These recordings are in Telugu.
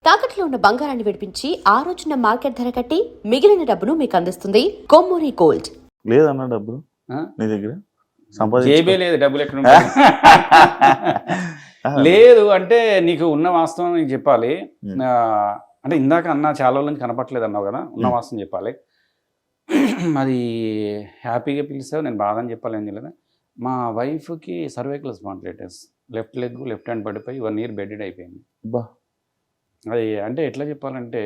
తాకట్లో ఉన్న బంగారాన్ని విడిపించి ఆ రోజున మార్కెట్ ధర కట్టి మిగిలిన డబ్బును మీకు అందిస్తుంది కొమ్మూరి గోల్డ్. లేదన్న డబ్బులు నీ దగ్గర జేబే లేదు, డబ్బులు ఎక్కడ ఉంటాయి? లేదు అంటే నీకు ఉన్న వాస్తవం నీకు చెప్పాలి. అంటే ఇందాక అన్న చాలా రోజుల నుంచి కనపట్లేదు అన్నావు కదా, ఉన్న వాస్తవం చెప్పాలి. అది హ్యాపీగా పిలిచావు, నేను బాధ అని చెప్పాలి. ఏం చేయలేదు, మా వైఫ్కి cervical spondylitis, left leg left hand పడిపోయి 1 year బెడెడ్ అయిపోయింది. అది అంటే ఎట్లా చెప్పాలంటే,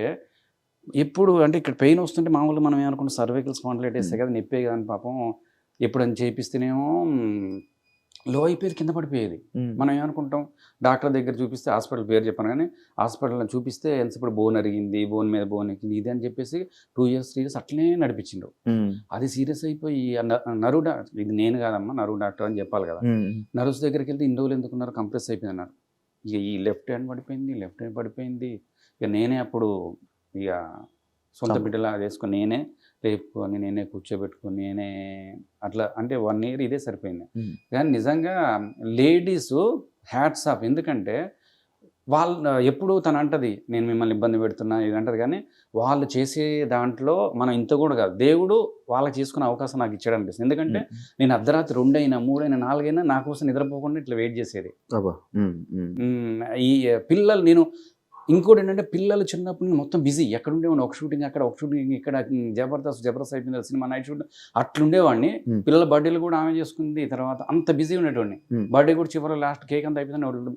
ఎప్పుడు అంటే ఇక్కడ పెయిన్ వస్తుంటే మామూలుగా మనం ఏమనుకుంటాం సర్వైకల్ స్పాండిలైటిస్ కదా, నొప్పే కదా అని. పాపం ఎప్పుడని చేపిస్తేనేమో లో అయిపోయేది, కింద పడిపోయేది. మనం ఏమనుకుంటాం డాక్టర్ దగ్గర చూపిస్తే, హాస్పిటల్ పేరు చెప్పాను కానీ హాస్పిటల్లో చూపిస్తే ఎంతసేపు బోన్ అరిగింది, బోన్ మీద బోన్ ఎక్కింది ఇది అని చెప్పేసి 2 years 3 years అట్లనే నడిపించిండు. అది సీరియస్ అయిపోయి నరువు ఇది నేను కాదమ్మా నరువు డాక్టర్ అని చెప్పాలి కదా, నర్వ్స్ దగ్గరికి వెళ్తే ఇన్ని రోజులు ఎందుకున్నారు, కంప్రెస్ అయిపోయింది అన్నారు. ఇక ఈ లెఫ్ట్ హ్యాండ్ పడిపోయింది. ఇక నేనే అప్పుడు ఇక సొంత బిడ్డలా చేసుకొని నేనే లేపుకొని నేనే కూర్చోబెట్టుకొని నేనే అట్లా అంటే 1 year ఇదే సరిపోయింది. కానీ నిజంగా లేడీస్ హ్యాట్స్ ఆఫ్. ఎందుకంటే వాళ్ళు ఎప్పుడు తను అంటది నేను మిమ్మల్ని ఇబ్బంది పెడుతున్నా ఇది అంటది, కానీ వాళ్ళు చేసే దాంట్లో మనం ఇంత కూడా కాదు, దేవుడు వాళ్ళకి చేసుకునే అవకాశం నాకు ఇచ్చాడు అనిపిస్తుంది. ఎందుకంటే నేను అర్ధరాత్రి 2 అయినా 3 అయినా 4 అయినా నా కోసం నిద్రపోకుండా ఇట్లా వెయిట్ చేసేది. ఈ పిల్లలు నేను ఇంకోటి ఏంటంటే, పిల్లలు చిన్నప్పుడు నేను మొత్తం బిజీ, ఎక్కడుండేవాడిని, ఒక షూటింగ్ అక్కడ, ఒక షూటింగ్ ఇక్కడ, జబర్దస్త్ అయిపోయింది సినిమా, నైట్ షూట్ అట్లుండేవాడిని. పిల్లల బర్త్డేలు కూడా ఆమె చేసుకుంది. తర్వాత అంత బిజీ ఉండేవాడిని. బర్త్డే కూడా చివరి లాస్ట్ కేక్ అంతా అయిపోయిందని వాళ్ళు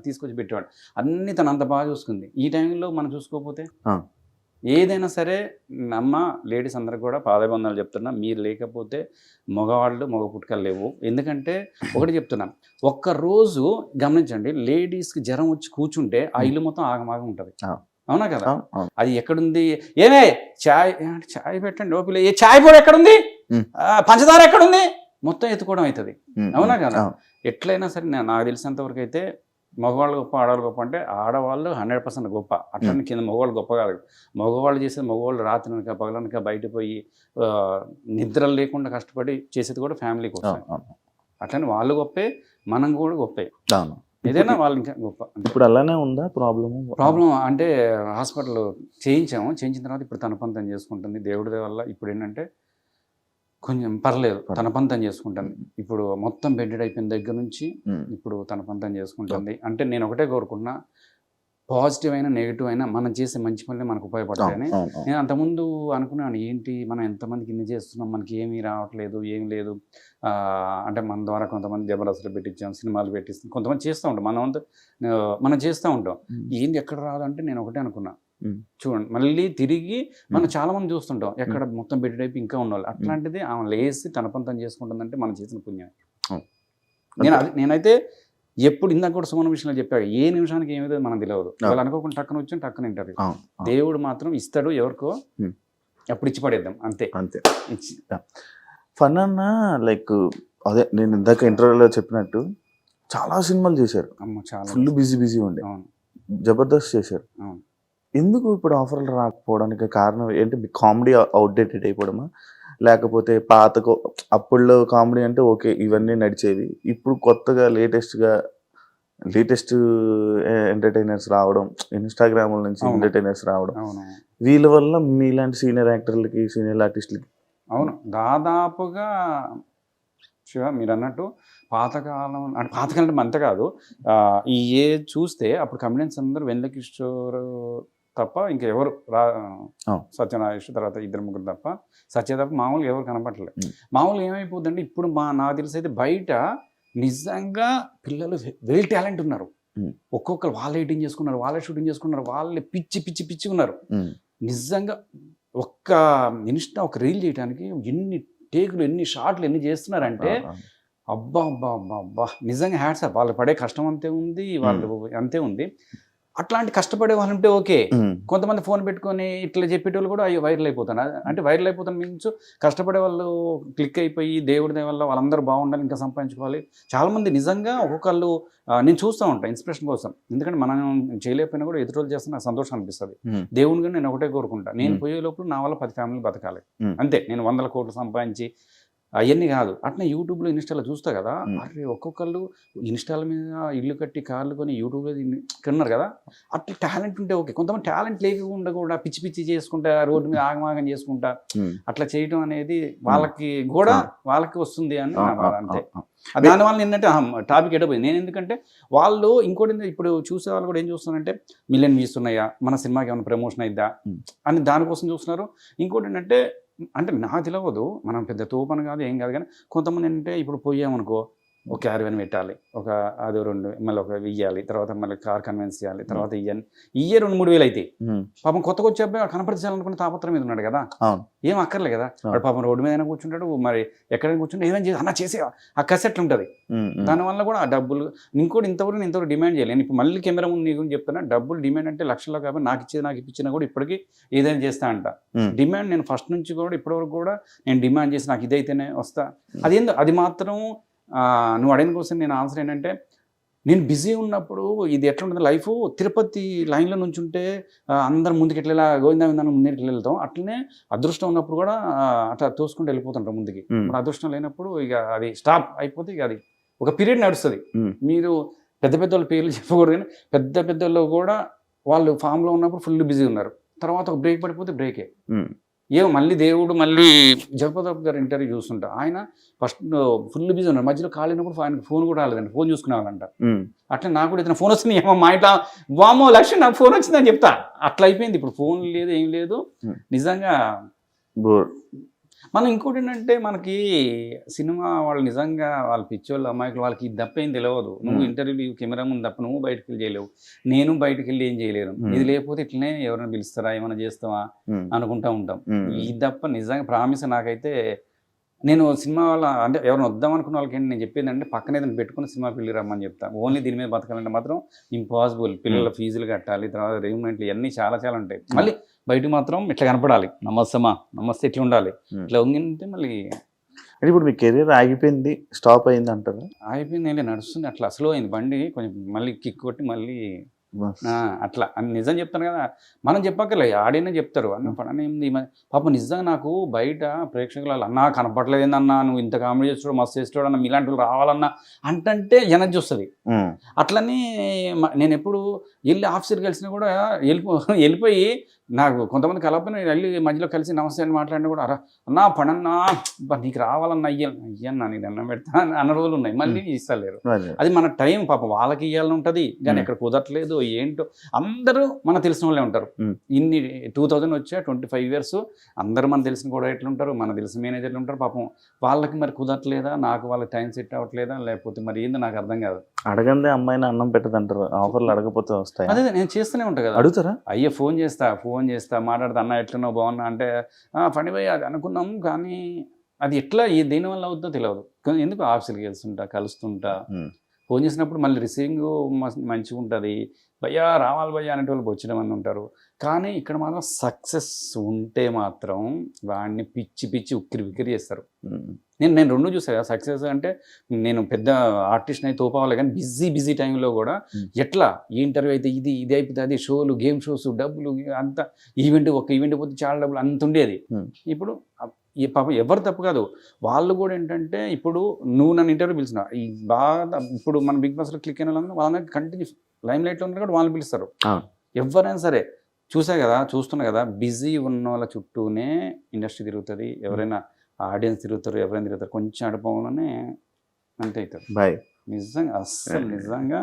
తీసుకొచ్చి పెట్టేవాడు. అన్ని తను అంత బాగా చూసుకుంది. ఈ టైంలో మనం చూసుకోకపోతే ఏదైనా సరే అమ్మ లేడీస్ అందరికి కూడా పాదబంధాలు చెప్తున్నా, మీరు లేకపోతే మగవాళ్ళు మగ పుట్టుకలు లేవు. ఎందుకంటే ఒకటి చెప్తున్నాను, ఒక్కరోజు గమనించండి, లేడీస్కి జ్వరం వచ్చి కూర్చుంటే ఆ ఇల్లు మొత్తం ఆగమాగం ఉంటుంది. అవునా కదా? అది ఎక్కడుంది, ఏమే చాయ్ పెట్టండి ఓపిల, ఏ చాయ్ పొడి ఎక్కడుంది, పంచదార ఎక్కడుంది, మొత్తం ఎత్తుకోవడం అవుతుంది. అవునా కదా? ఎట్లయినా సరే నాకు తెలిసినంత వరకు అయితే మగవాళ్ళు గొప్ప ఆడవాళ్ళు గొప్ప అంటే, ఆడవాళ్ళు 100% గొప్ప. అట్లనే కింద మగవాళ్ళు గొప్ప కాదు. మగవాళ్ళు చేసేది, మగవాళ్ళు రాత్రినక పగలనక బయటపోయి నిద్ర లేకుండా కష్టపడి చేసేది కూడా ఫ్యామిలీ కోసం. అట్లనే వాళ్ళు గొప్పే, మనం కూడా గొప్పే. ఏదైనా వాళ్ళు ఇంకా గొప్ప. ఇప్పుడు అలానే ఉందా ప్రాబ్లం అంటే హాస్పిటల్ చేయించిన తర్వాత ఇప్పుడు తన పని తను చేసుకుంటుంది దేవుడి వల్ల. ఇప్పుడు ఏంటంటే కొంచెం పర్లేదు, తన పని తను చేసుకుంటుంది. ఇప్పుడు మొత్తం బెడెడ్ అయిపోయిన దగ్గర నుంచి ఇప్పుడు తన పని తను చేసుకుంటుంది. అంటే నేను ఒకటే కోరుకున్నా, పాజిటివ్ అయినా నెగిటివ్ అయినా మనం చేసే మంచి పనులే మనకు ఉపయోగపడతాయని. నేను అంతకుముందు అనుకున్నాను, ఏంటి మనం ఎంతమందికి ఇన్ని చేస్తున్నాం, మనకి ఏమీ రావట్లేదు, ఏం లేదు. అంటే మన ద్వారా కొంతమంది జబర్దస్త్లు పెట్టించాం, సినిమాలు పెట్టిస్తాం, కొంతమంది చేస్తూ ఉంటాం, మనం చేస్తూ ఉంటాం. ఏంది ఎక్కడ రాదంటే నేను ఒకటే అనుకున్నా, చూడండి మళ్ళీ తిరిగి మనం చాలా మంది చూస్తుంటాం ఎక్కడ మొత్తం బెడ్ అయిపోయి ఇంకా ఉన్నవాళ్ళు. అట్లాంటిది ఆమె లేసి తన పని తను చేసుకుంటుందంటే మనం చేసిన పుణ్యం. నేనైతే ఎప్పుడు ఇందాక కూడా సుమన విషయంలో చెప్పాడు, ఏ నిమిషానికి ఏమిదో మనం తెలియదు. వాళ్ళు అనుకోకుండా టక్కన వచ్చి టక్కన ఇంటర్వ్యూ. దేవుడు మాత్రం ఇస్తాడు ఎవరికో, అప్పుడు ఇచ్చి పడేద్దాం అంతే. ఫన్ అన్న లైక్ అదే నేను ఇందాక ఇంటర్వ్యూలో చెప్పినట్టు చాలా సినిమాలు చేశారు, ఫుల్ బిజీ ఉండే. జబర్దస్త్ చేశారు. ఎందుకు ఇప్పుడు ఆఫర్లు రాకపోవడానికి కారణం ఏంటి? మీ కామెడీ అవుట్డేటెడ్ అయిపోవడమా, లేకపోతే అప్పుడులో కామెడీ అంటే ఓకే ఇవన్నీ నడిచేవి, ఇప్పుడు కొత్తగా లేటెస్ట్ ఎంటర్టైనర్స్ రావడం, ఇన్స్టాగ్రామ్ నుంచి ఎంటర్టైనర్స్ రావడం, వీళ్ళ వల్ల మీలాంటి సీనియర్ యాక్టర్లకి సీనియర్ ఆర్టిస్టులకి? అవును, దాదాపుగా మీరు అన్నట్టు పాతకాలం అంటే అంత కాదు. ఈ చూస్తే అప్పుడు కమెడియన్స్ అందరూ వెన్నెల తప్ప ఇంకా ఎవరు సత్యనారాయణ తర్వాత 2-3 తప్ప, సత్య తప్ప మామూలుగా ఎవరు కనపడలేదు. మామూలుగా ఏమైపోతుందంటే ఇప్పుడు నాకు తెలిసి అయితే బయట నిజంగా పిల్లలు వెరీ టాలెంట్ ఉన్నారు. ఒక్కొక్కరు వాళ్ళే ఎడిటింగ్ చేసుకున్నారు, వాళ్ళే షూటింగ్ చేసుకున్నారు, వాళ్ళే పిచ్చి ఉన్నారు. నిజంగా ఒక్క ఒక రీల్ చేయడానికి ఎన్ని టేకులు, ఎన్ని షాట్లు, ఎన్ని చేస్తున్నారంటే అబ్బా నిజంగా హ్యాట్స్ ఆఫ్. వాళ్ళు పడే కష్టం అంతే ఉంది, వాళ్ళు అంతే ఉంది. అట్లాంటి కష్టపడే వాళ్ళు ఉంటే ఓకే. కొంతమంది ఫోన్ పెట్టుకొని ఇట్లా చెప్పేటోళ్ళు కూడా అయ్యో వైరల్ అయిపోతాను. అంటే వైరల్ అయిపోతాను మీన్స్ కష్టపడే వాళ్ళు క్లిక్ అయిపోయి దేవుడి వల్ల వాళ్ళందరూ బాగుండాలి, ఇంకా సంపాదించుకోవాలి. చాలామంది నిజంగా ఒక్కొక్కళ్ళు నేను చూస్తూ ఉంటాను ఇన్స్పిరేషన్ కోసం. ఎందుకంటే మనం చేయలేకపోయినా కూడా ఎదుటి వాళ్ళు చేస్తే నాకు సంతోషం అనిపిస్తుంది. దేవుడిగా నేను ఒకటే కోరుకుంటా, నేను పోయే లోపల నా వల్ల 10 ఫ్యామిలీ బతకాలి అంతే. నేను 100 కోట్లు సంపాదించి అవన్నీ కాదు. అట్లా యూట్యూబ్లో ఇన్స్టాలో చూస్తా కదా, అరే ఒక్కొక్కళ్ళు ఇన్స్టాల మీద ఇల్లు కట్టి కార్లు కొని యూట్యూబ్లో ఉన్నారు కదా. అట్లా టాలెంట్ ఉంటే ఓకే. కొంతమంది టాలెంట్ లేకుండా కూడా పిచ్చి పిచ్చి చేసుకుంటా, రోడ్డు మీద ఆగమాగం చేసుకుంటా అట్లా చేయటం అనేది వాళ్ళకి కూడా వాళ్ళకి వస్తుంది అని నా బాధ అంతే. దానివల్ల ఏంటంటే టాపిక్ ఎడపోయింది. నేను ఎందుకంటే వాళ్ళు ఇంకోటి ఇప్పుడు చూసే వాళ్ళు కూడా ఏం చూస్తున్నారంటే మిలియన్ వ్యూస్ ఉన్నాయా, మన సినిమాకి ఏమైనా ప్రమోషన్ అయిద్దా అని దానికోసం చూస్తున్నారు. ఇంకోటి ఏంటంటే నాకు తెలియదు, మనం పెద్ద తోపని కాదు ఏం కాదు, కానీ కొంతమంది ఏంటంటే ఇప్పుడు పోయామనుకో ఒక క్యారవెన్ పెట్టాలి, ఒక అది 2 మళ్ళీ ఒక ఇయ్యాలి, తర్వాత మళ్ళీ కార్ కన్వెన్స్ చేయాలి, తర్వాత ఇయ్యే 2-3 వేలు అయితే పాపం కొత్తగా వచ్చే అబ్బాయి కనపరిచాలనుకునే తాపత్రం మీద ఉన్నాడు కదా, ఏం అక్కర్లే కదా. వాడు పాపం రోడ్డు మీద కూర్చుంటాడు, మరి ఎక్కడైనా కూర్చుంటే ఏదైనా చేసి అన్న చేసే ఆ కసెట్లు ఉంటుంది. దానివల్ల కూడా ఆ డబ్బులు ఇంకోటి ఇంతవరకు డిమాండ్ చేయలేదు. నేను ఇప్పుడు మళ్ళీ కెమెరా ముందు నీ గురించి చెప్తున్నా, డబ్బులు డిమాండ్ అంటే లక్షల్లో కాబట్టి నాకు ఇప్పించినా కూడా ఇప్పటికీ ఏదైనా చేస్తా అంట. డిమాండ్ నేను ఫస్ట్ నుంచి కూడా ఇప్పటివరకు కూడా నేను డిమాండ్ చేసి నాకు ఇదైతేనే వస్తా. అది మాత్రం నువ్వు అడిగిన కోసం నేను ఆన్సర్ ఏంటంటే, నేను బిజీ ఉన్నప్పుడు ఇది ఎట్లా ఉంటుంది లైఫ్, తిరుపతి లైన్లో నుంచి ఉంటే అందరు ముందుకు ఎట్లా గోవిందా ముందుకు ఎట్లా వెళ్తాం, అట్లనే అదృష్టం ఉన్నప్పుడు కూడా అట్లా తోసుకుంటూ వెళ్ళిపోతుంటారు ముందుకి. మరి అదృష్టం లేనప్పుడు ఇక అది స్టాప్ అయిపోతే ఇక అది ఒక పీరియడ్ నడుస్తుంది. మీరు పెద్ద వాళ్ళ పేర్లు చెప్పకూడదు, కానీ పెద్ద వాళ్ళు కూడా వాళ్ళు ఫామ్లో ఉన్నప్పుడు ఫుల్ బిజీ ఉన్నారు, తర్వాత ఒక బ్రేక్ పడిపోతే బ్రేకే. మళ్ళీ దేవుడు మళ్ళీ జగపతి గారు ఇంటర్వ్యూ చూస్తుంటా, ఆయన ఫస్ట్ ఫుల్ బిజీ ఉన్నారు, మధ్యలో కాలినప్పుడు ఆయనకు ఫోన్ కూడా రాలేదండి, ఫోన్ చూసుకునేవాళ్ళంట. అట్లా నాకు కూడా ఏదైనా ఫోన్ వస్తుంది ఏమో మా ఇంట్లో వామో లక్ష్యం నాకు ఫోన్ వచ్చిందని చెప్తా. అట్లా అయిపోయింది ఇప్పుడు, ఫోన్ లేదు ఏం లేదు నిజంగా. మనం ఇంకోటి ఏంటంటే మనకి సినిమా వాళ్ళు నిజంగా వాళ్ళ పిచ్చోళ్ళు అమ్మాయిలు వాళ్ళకి ఇది తప్ప ఏం తెలియదు. నువ్వు ఇంటర్వ్యూ కెమెరా ముందు తప్ప నువ్వు బయటకు వెళ్ళి చేయలేవు, నేను బయటకు వెళ్ళి ఏం చేయలేను. ఇది లేకపోతే ఇట్లనే ఎవరైనా పిలుస్తారా ఏమైనా చేస్తావా అనుకుంటా ఉంటాం. ఇది తప్ప నిజంగా ప్రామిస్ నాకైతే నేను సినిమా వాళ్ళ అంటే ఎవరైనా వద్దాం అనుకున్న వాళ్ళకి నేను చెప్పేది అంటే పక్కన ఏదైనా పెట్టుకుని సినిమా పిల్లి రమ్మని చెప్తాను. ఓన్లీ దీని మీద బతకాలంటే మాత్రం ఇంపాసిబుల్. పిల్లల ఫీజులు కట్టాలి, తర్వాత రేమెంట్లు ఇవన్నీ చాలా ఉంటాయి. మళ్ళీ బయట మాత్రం ఇట్లా కనపడాలి, నమస్తే ఇట్లా ఉండాలి. ఇట్లా ఉందంటే మళ్ళీ ఇప్పుడు మీ కెరీర్ ఆగిపోయింది, స్టాప్ అయింది అంటారా? ఆగిపోయింది నడుస్తుంది, అట్లా స్లో అయింది బండి కొంచెం, మళ్ళీ కిక్ కొట్టి మళ్ళీ అట్లా అని నిజం చెప్తాను కదా. మనం చెప్పక్కర్లే, ఆడినే చెప్తారు అన్న పని ఏంది పాపం. నిజంగా నాకు బయట ప్రేక్షకులు అన్నా కనపడలేదు ఏందన్నా, నువ్వు ఇంత కామెడీ చేస్తాడు మస్తు చేస్తాడు అన్న, మీలాంటి వాళ్ళు రావాలన్నా అంటే ఎనర్జీ వస్తుంది. అట్లనే నేను ఎప్పుడు వెళ్ళి ఆఫీసర్ కలిసినా కూడా వెళ్ళిపోయి నాకు కొంతమంది కలపని వెళ్ళి మధ్యలో కలిసి నమస్తే అని మాట్లాడినా కూడా అన్నా పడన్నా నీకు రావాలన్నా అయ్యన్నా నీకు దండం పెడతా అన్న రోజులు ఉన్నాయి, మళ్ళీ ఇస్తలేరు. అది మన టైం పాపం వాళ్ళకి ఇవ్వాలని ఉంటుంది, కానీ ఎక్కడ కుదరట్లేదు ఏంటో. అందరూ మన తెలిసిన వాళ్ళే ఉంటారు. ఇన్ని 2000 వచ్చా 25 years అందరూ మన తెలిసిన కూడా ఎట్లుంటారు, మన తెలిసిన మేనేజర్లు ఉంటారు. పాపం వాళ్ళకి మరి కుదరట్లేదా, నాకు వాళ్ళకి టైం సెట్ అవ్వట్లేదా, లేకపోతే మరి ఏందో నాకు అర్థం కాదు. అడగందే అమ్మాయిని అన్నం పెట్టదంటారు, ఆఫర్లు అడగపోతే వస్తాయి. అదే నేను చేస్తూనే ఉంటాను కదా. అడుగుతారా? అయ్యే ఫోన్ చేస్తా మాట్లాడతా, అన్న ఎట్లున్నావు బాగున్నా అంటే ఫణి భయ్ అది అనుకున్నాము, కానీ అది ఎట్లా దేనివల్ల అవుతుందో తెలియదు. ఎందుకు ఆఫీసులకి కలుస్తుంటా, ఫోన్ చేసినప్పుడు మళ్ళీ రిసీవింగ్ మంచిగా ఉంటుంది, భయ్యా రావాలి భయ్యా అనేటోళ్ళు వచ్చడం అని ఉంటారు. కానీ ఇక్కడ మాత్రం సక్సెస్ ఉంటే మాత్రం వాడిని పిచ్చి ఉక్కిరి చేస్తారు. నేను రెండు చూసాను. సక్సెస్ అంటే నేను పెద్ద ఆర్టిస్ట్ అయితే తోపావాలి, కానీ బిజీ టైంలో కూడా ఎట్లా ఈ ఇంటర్వ్యూ అయితే ఇది అయిపోతుంది, అది షోలు గేమ్ షోస్ డబ్బులు అంత ఒక ఈవెంట్ పోతే చాలా డబ్బులు అంత ఉండేది. ఇప్పుడు ఈ పాపం ఎవరు తప్పు కాదు, వాళ్ళు కూడా ఏంటంటే ఇప్పుడు నువ్వు నన్ను ఇంటర్వ్యూ పిలిచిన ఈ బాగా ఇప్పుడు మన బిగ్ బాస్లో క్లిక్ అయిన వాళ్ళని కంటిన్యూ లైమ్ లైట్లో ఉన్నారు కాబట్టి వాళ్ళని పిలుస్తారు. ఎవరైనా సరే చూస్తున్నా కదా, బిజీ ఉన్న వాళ్ళ చుట్టూనే ఇండస్ట్రీ తిరుగుతుంది, ఎవరైనా ఆడియన్స్ తిరుగుతారు, ఎవరైనా తిరుగుతారు. కొంచెం అడపంలోనే అంతే అవుతారు. బాయ్ నిజంగా అస్సలు నిజంగా